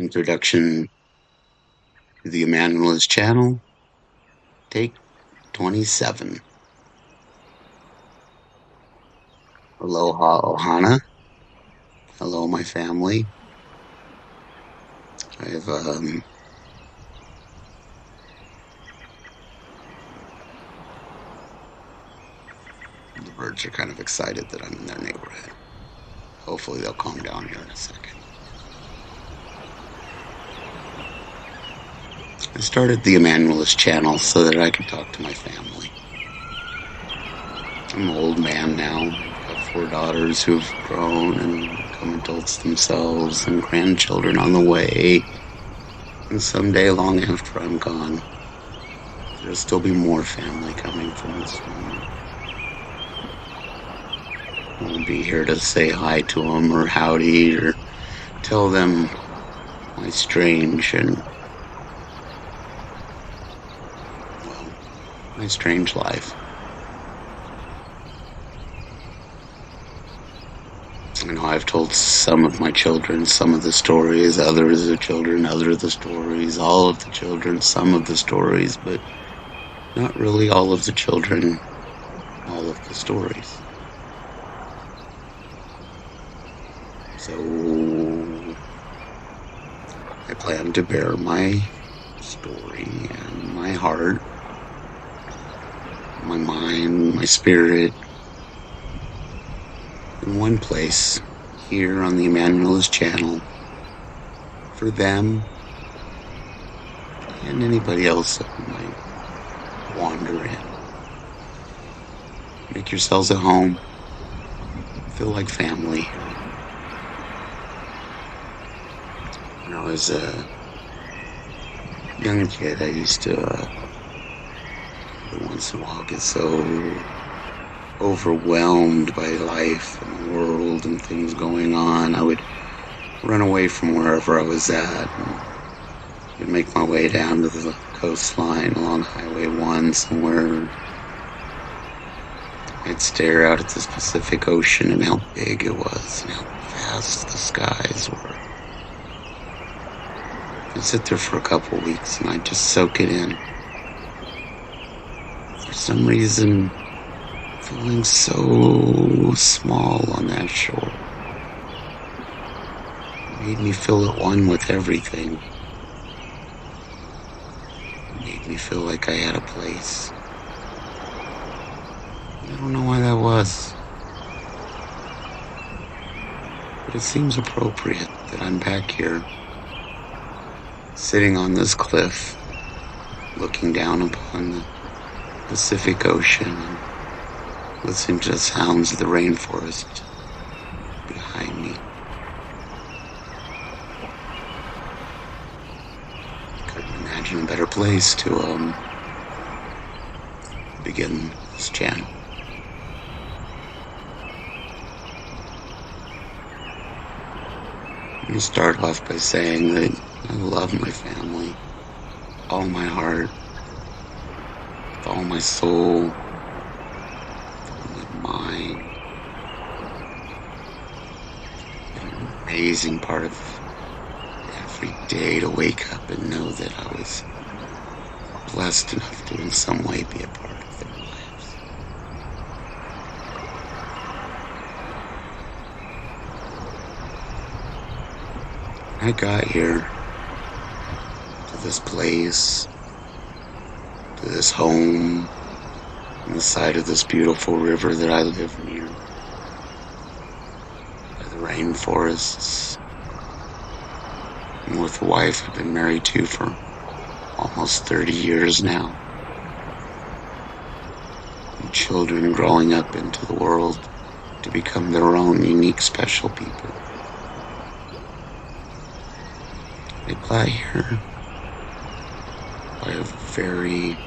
Introduction to the Immanuelist channel, take 27. Aloha Ohana. Hello, my family. I have, the birds are kind of excited that I'm in their neighborhood. Hopefully they'll calm down here in a second. I started the Immanuelist channel so that I could talk to my family. I'm an old man now. I've got 4 daughters who've grown and become adults themselves, and grandchildren on the way. And someday, long after I'm gone, there'll still be more family coming from this family. I won't be here to say hi to them or howdy or tell them my strange life. I know I've told some of my children some of the stories, others of children, other of the stories, all of the children, some of the stories, but not really all of the children, all of the stories. So I plan to bear my story and my heart, my mind, my spirit in one place here on the Immanuelist channel for them and anybody else that might wander in. Make yourselves at home. Feel like family. When I was a young kid, I used to every once in a while get so overwhelmed by life and the world and things going on, I would run away from wherever I was at and would make my way down to the coastline along Highway 1 somewhere. I'd stare out at this Pacific Ocean and how big it was and how vast the skies were. I'd sit there for a couple weeks and I'd just soak it in. For some reason, feeling so small on that shore made me feel at one with everything. It made me feel like I had a place. I don't know why that was, but it seems appropriate that I'm back here, sitting on this cliff, looking down upon the Pacific Ocean and listening to the sounds of the rainforest behind me. Couldn't imagine a better place to begin this channel. I'm going to start off by saying that I love my family, all my heart, with all my soul, mind. An amazing part of every day to wake up and know that I was blessed enough to in some way be a part of their lives. When I got here to this place, to this home, on the side of this beautiful river that I live near, by the rainforests. I'm with a wife I've been married to for almost 30 years now. And children growing up into the world to become their own unique, special people. I got here by a very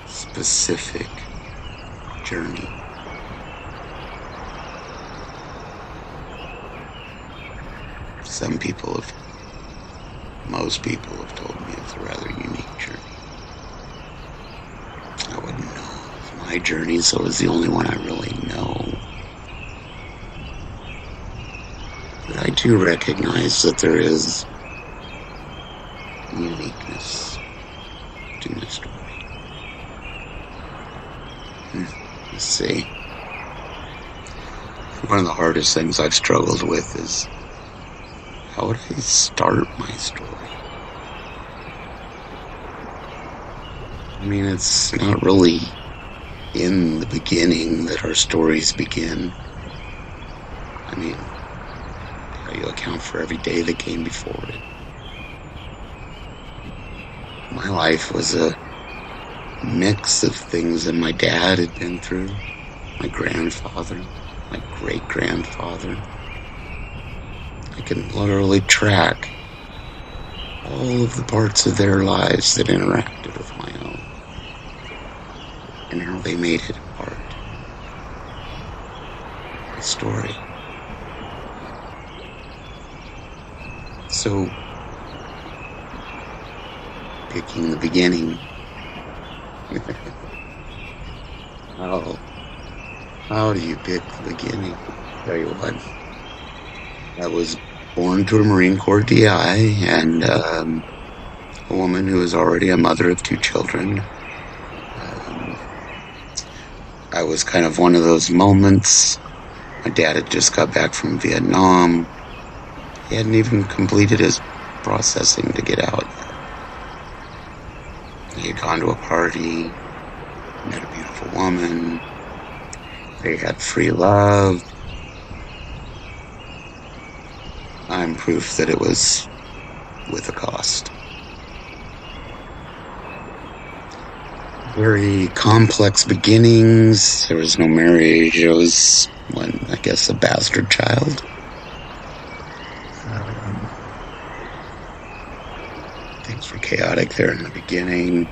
specific journey. Most people have told me it's a rather unique journey. I wouldn't know it's my journey, so it's the only one I really know. But I do recognize that there is uniqueness to my story. Let's see. One of the hardest things I've struggled with is how would I start my story? I mean, it's not really in the beginning that our stories begin. I mean, how do you account for every day that came before it? My life was a mix of things that my dad had been through, my grandfather, my great-grandfather. I can literally track all of the parts of their lives that interacted with my own and how they made it a part of the story. So, picking the beginning. How do you pick the beginning? Tell you what, I was born to a Marine Corps DI and a woman who was already a mother of 2 children. I was kind of one of those moments. My dad had just got back from Vietnam. He hadn't even completed his processing to get out yet. He had gone to a party, met a beautiful woman. They had free love. I'm proof that it was with a cost. Very complex beginnings. There was no marriage. I was, I guess, a bastard child. Things were chaotic there in the beginning.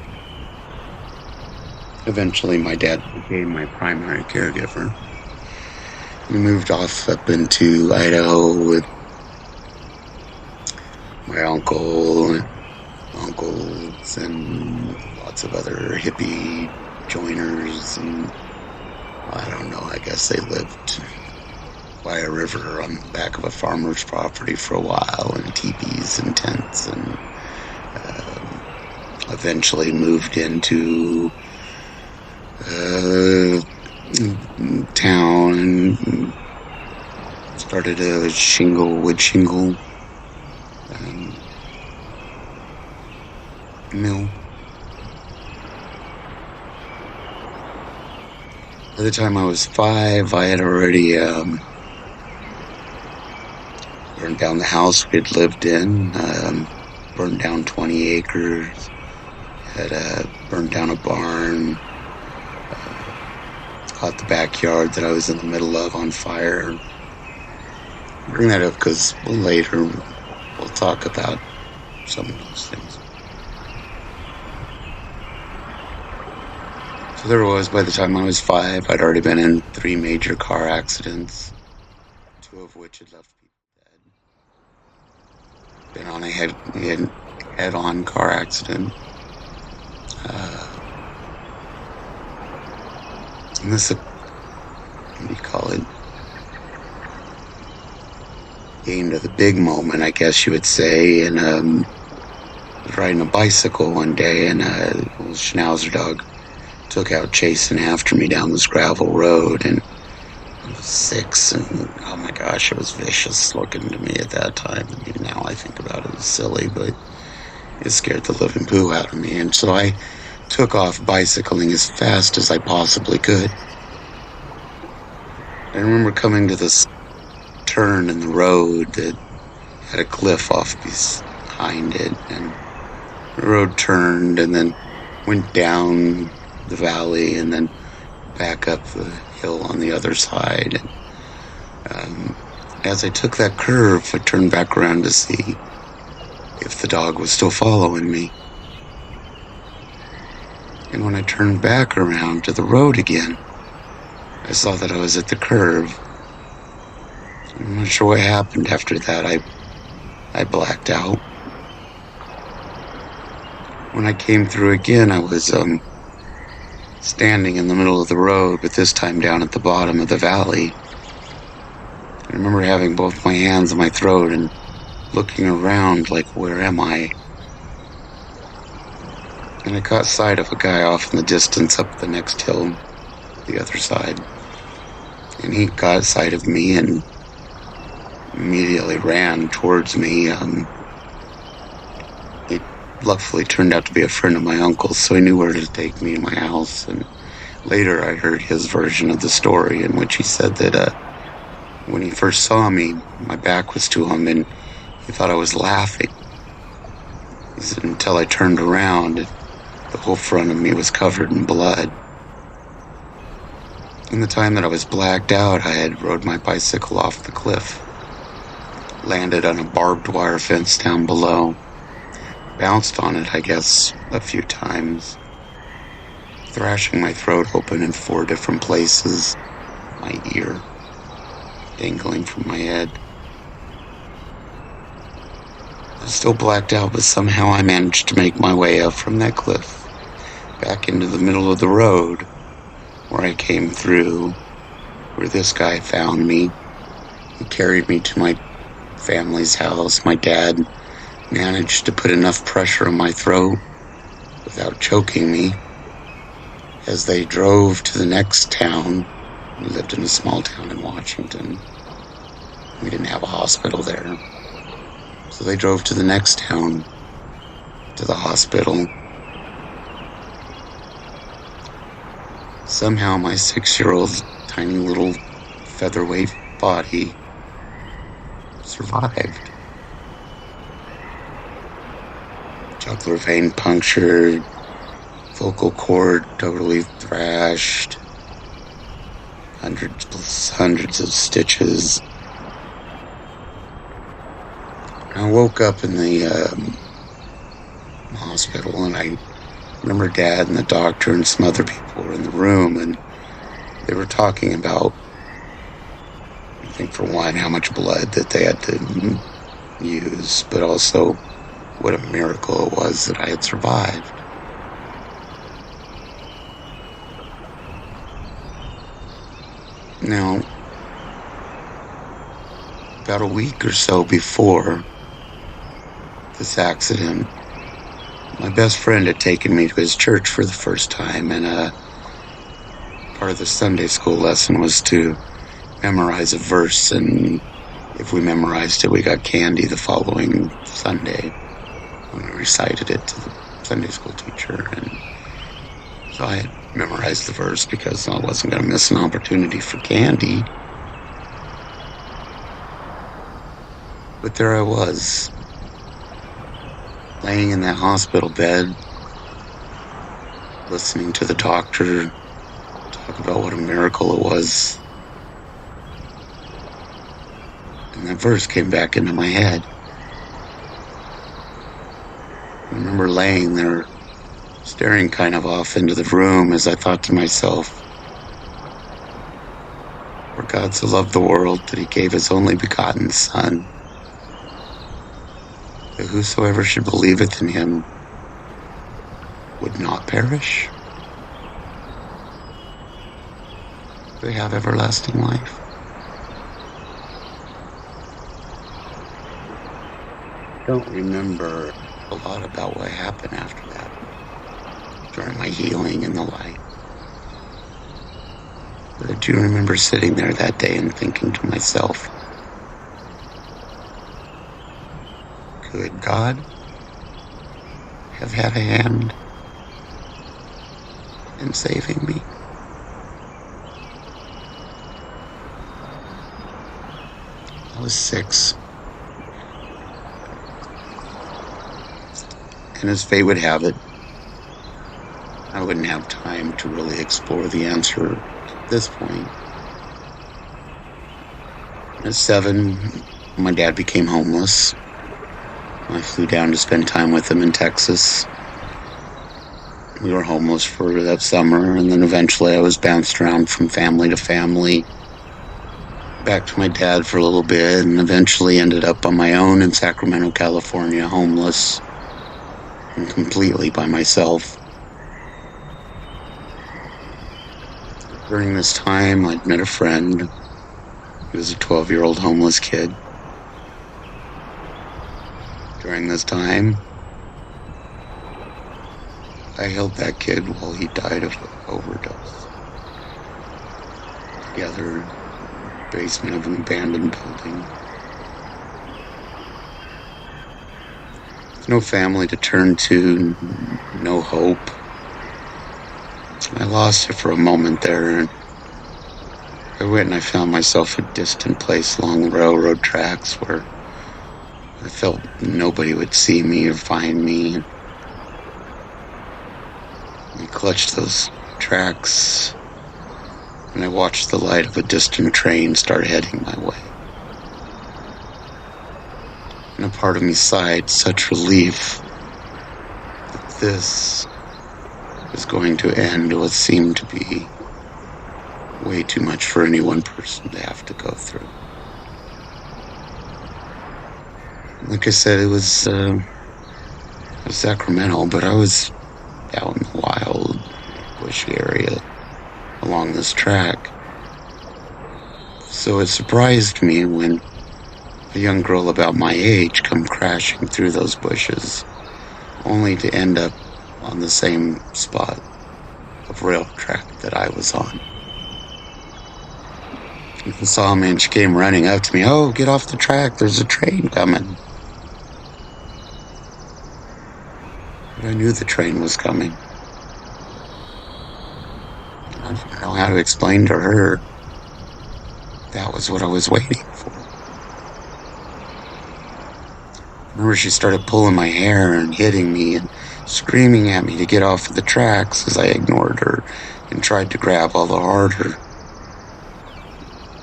Eventually, my dad became my primary caregiver. We moved off up into Idaho with my uncle and uncles and lots of other hippie joiners, and I don't know, I guess they lived by a river on the back of a farmer's property for a while in teepees and tents, and eventually moved into town and started a wood shingle mill. By the time I was 5, I had already burned down the house we'd lived in, burned down 20 acres, had burned down a barn, caught the backyard that I was in the middle of on fire. I bring that up because later we'll talk about some of those things. So there was, by the time I was 5, I'd already been in 3 major car accidents, 2 of which had left people dead. Been on a head-on car accident. And this, what do you call it? Came to the big moment, I guess you would say, and I was riding a bicycle one day, and a little Schnauzer dog took out chasing after me down this gravel road, and I was 6, and oh my gosh, it was vicious looking to me at that time. I mean, now I think about it as silly, but it scared the living poo out of me, and so I took off bicycling as fast as I possibly could. I remember coming to this turn in the road that had a cliff off behind it, and the road turned and then went down the valley and then back up the hill on the other side. And as I took that curve, I turned back around to see if the dog was still following me. And when I turned back around to the road again, I saw that I was at the curve. I'm not sure what happened after that. I blacked out. When I came through again, I was standing in the middle of the road, but this time down at the bottom of the valley. I remember having both my hands on my throat and looking around like, where am I? and I caught sight of a guy off in the distance up the next hill, the other side. And he got sight of me and immediately ran towards me. He luckily turned out to be a friend of my uncle's, so he knew where to take me to my house. And later I heard his version of the story, in which he said that when he first saw me, my back was to him and he thought I was laughing. He said, until I turned around, the whole front of me was covered in blood. In the time that I was blacked out, I had rode my bicycle off the cliff, landed on a barbed wire fence down below, bounced on it, I guess, a few times, thrashing my throat open in 4 different places, my ear dangling from my head. I was still blacked out, but somehow I managed to make my way up from that cliff, back into the middle of the road, where I came through, where this guy found me. He carried me to my family's house. My dad managed to put enough pressure on my throat without choking me. As they drove to the next town, we lived in a small town in Washington. We didn't have a hospital there. So they drove to the next town, to the hospital. Somehow my 6-year-old tiny little featherweight body survived. Jugular vein punctured, vocal cord totally thrashed, hundreds of stitches. I woke up in the hospital, and I remember Dad and the doctor and some other people were in the room, and they were talking about, I think for one, how much blood that they had to use, but also what a miracle it was that I had survived. Now, about a week or so before this accident, my best friend had taken me to his church for the first time, and part of the Sunday school lesson was to memorize a verse, and if we memorized it, we got candy the following Sunday when we recited it to the Sunday school teacher. And so I had memorized the verse because I wasn't going to miss an opportunity for candy. But there I was, laying in that hospital bed, listening to the doctor talk about what a miracle it was. And that verse came back into my head. I remember laying there, staring kind of off into the room as I thought to myself, for God so loved the world that he gave his only begotten Son, that whosoever should believeth in him would not perish, they have everlasting life. I don't remember a lot about what happened after that, during my healing and the like. But I do remember sitting there that day and thinking to myself, could God have had a hand in saving me? I was 6. And as fate would have it, I wouldn't have time to really explore the answer at this point. At 7, my dad became homeless. I flew down to spend time with him in Texas. We were homeless for that summer, and then eventually I was bounced around from family to family, back to my dad for a little bit, and eventually ended up on my own in Sacramento, California, homeless, and completely by myself. During this time, I'd met a friend. He was a 12-year-old homeless kid. During this time, I held that kid while he died of an overdose. Together in the basement of an abandoned building. No family to turn to, no hope. I lost it for a moment there, and I went and I found myself a distant place along the railroad tracks where I felt nobody would see me or find me. I clutched those tracks, and I watched the light of a distant train start heading my way. And a part of me sighed such relief that this was going to end what seemed to be way too much for any one person to have to go through. Like I said, it was Sacramento, but I was out in the wild, bushy area along this track. So it surprised me when a young girl about my age come crashing through those bushes, only to end up on the same spot of rail track that I was on. People saw me and she came running up to me. "Oh, get off the track, there's a train coming." But I knew the train was coming. I didn't know how to explain to her that was what I was waiting for. I remember she started pulling my hair and hitting me and screaming at me to get off of the tracks as I ignored her and tried to grab all the harder.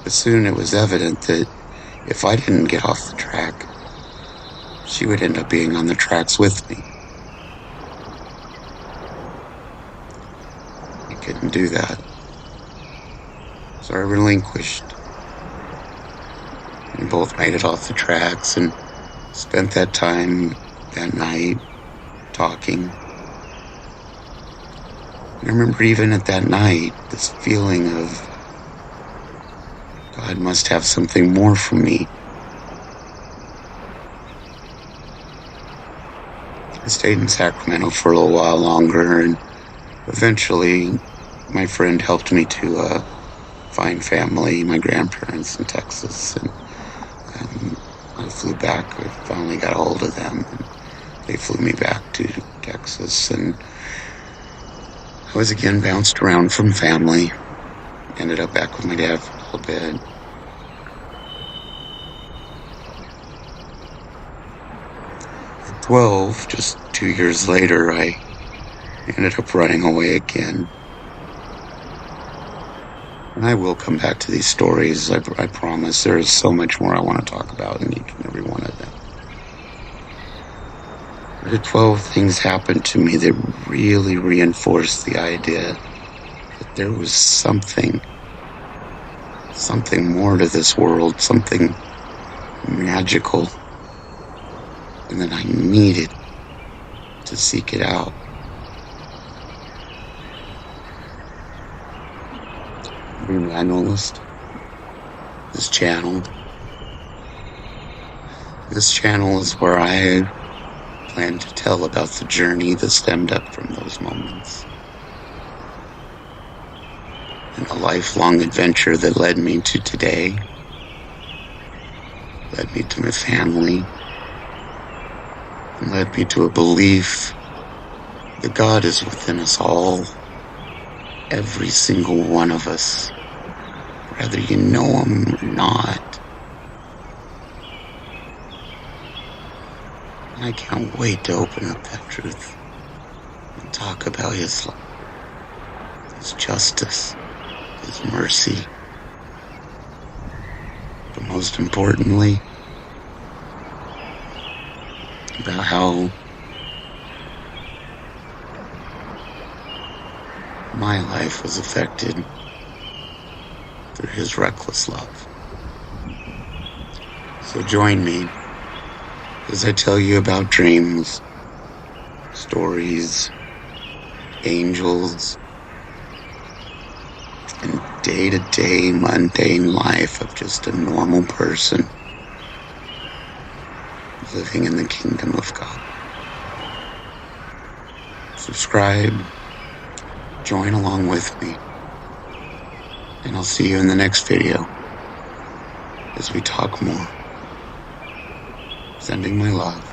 But soon it was evident that if I didn't get off the track, she would end up being on the tracks with me. I couldn't do that. So I relinquished. We both made it off the tracks and spent that time that night talking. I remember even at that night, this feeling of God must have something more for me. I stayed in Sacramento for a little while longer, and eventually my friend helped me to find family, my grandparents in Texas, and I flew back. I finally got a hold of them, and they flew me back to Texas, and I was again bounced around from family. Ended up back with my dad for a little bit. At 12, just 2 years later, I ended up running away again. And I will come back to these stories, I promise. There is so much more I want to talk about in each and every one of them. But at 12, things happened to me that really reinforced the idea that there was something more to this world, something magical, and that I needed to seek it out. Immanuelist. This channel is where I plan to tell about the journey that stemmed up from those moments. And a lifelong adventure that led me to today, led me to my family, and led me to a belief that God is within us all, every single one of us, whether you know Him or not. And I can't wait to open up that truth and talk about His love, His justice, His mercy, but most importantly, about how my life was affected through His reckless love. So join me as I tell you about dreams, stories, angels, and day-to-day mundane life of just a normal person living in the kingdom of God. subscribe, join along with me, and I'll see you in the next video as we talk more. Sending my love.